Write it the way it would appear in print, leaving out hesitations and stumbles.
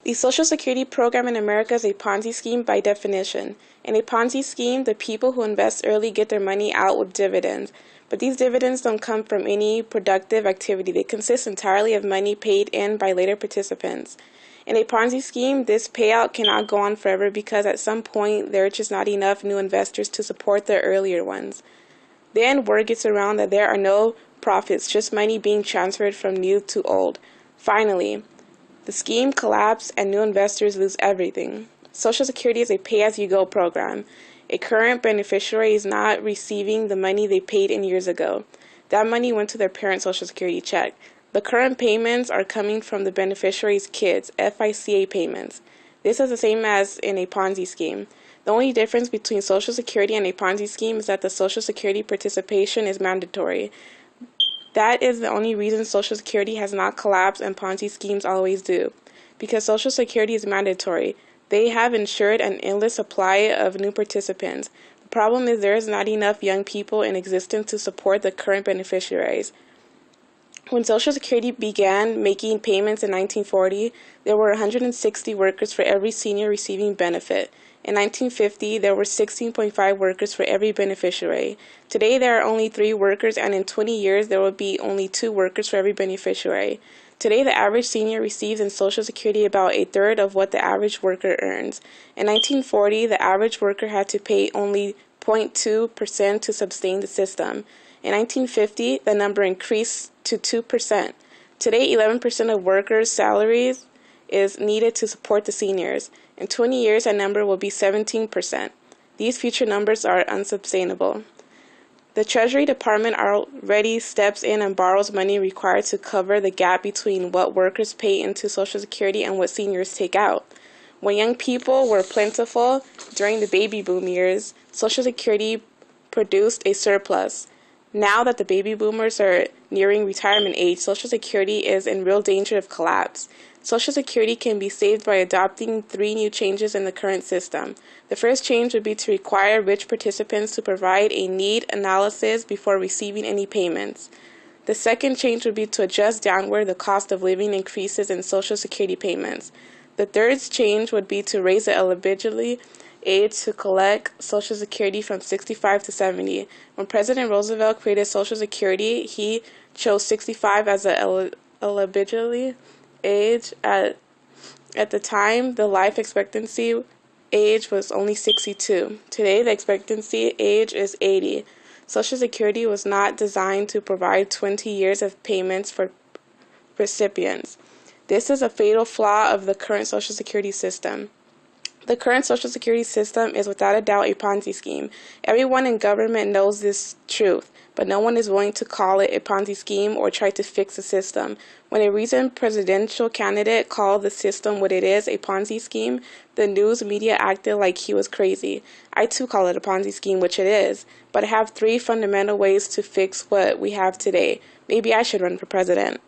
The Social Security program in America is a Ponzi scheme by definition. In a Ponzi scheme, the people who invest early get their money out with dividends. But these dividends don't come from any productive activity. They consist entirely of money paid in by later participants. In a Ponzi scheme, this payout cannot go on forever because at some point there are just not enough new investors to support the earlier ones. Then word gets around that there are no profits, just money being transferred from new to old. Finally, the scheme collapses and new investors lose everything. Social Security is a pay-as-you-go program. A current beneficiary is not receiving the money they paid in years ago. That money went to their parents' Social Security check. The current payments are coming from the beneficiary's kids, FICA payments. This is the same as in a Ponzi scheme. The only difference between Social Security and a Ponzi scheme is that the Social Security participation is mandatory. That is the only reason Social Security has not collapsed and Ponzi schemes always do. Because Social Security is mandatory. They have ensured an endless supply of new participants. The problem is there is not enough young people in existence to support the current beneficiaries. When Social Security began making payments in 1940, there were 160 workers for every senior receiving benefit. In 1950, there were 16.5 workers for every beneficiary. Today, there are only 3 workers, and in 20 years, there will be only 2 workers for every beneficiary. Today, the average senior receives in Social Security about a third of what the average worker earns. In 1940, the average worker had to pay only 0.2% to sustain the system. In 1950, the number increased to 2%. Today, 11% of workers' salaries is needed to support the seniors. In 20 years, that number will be 17%. These future numbers are unsustainable. The Treasury Department already steps in and borrows money required to cover the gap between what workers pay into Social Security and what seniors take out. When young people were plentiful during the baby boom years, Social Security produced a surplus. Now that the baby boomers are nearing retirement age, Social Security is in real danger of collapse. Social Security can be saved by adopting 3 new changes in the current system. The first change would be to require rich participants to provide a need analysis before receiving any payments. The second change would be to adjust downward the cost of living increases in Social Security payments. The third change would be to raise the eligibility age to collect Social Security from 65 to 70. When President Roosevelt created Social Security, he chose 65 as the eligibility age. At the time, the life expectancy age was only 62. Today, the expectancy age is 80. Social Security was not designed to provide 20 years of payments for recipients. This is a fatal flaw of the current Social Security system. The current Social Security system is without a doubt a Ponzi scheme. Everyone in government knows this truth, but no one is willing to call it a Ponzi scheme or try to fix the system. When a recent presidential candidate called the system what it is, a Ponzi scheme, the news media acted like he was crazy. I too call it a Ponzi scheme, which it is, but I have 3 fundamental ways to fix what we have today. Maybe I should run for president.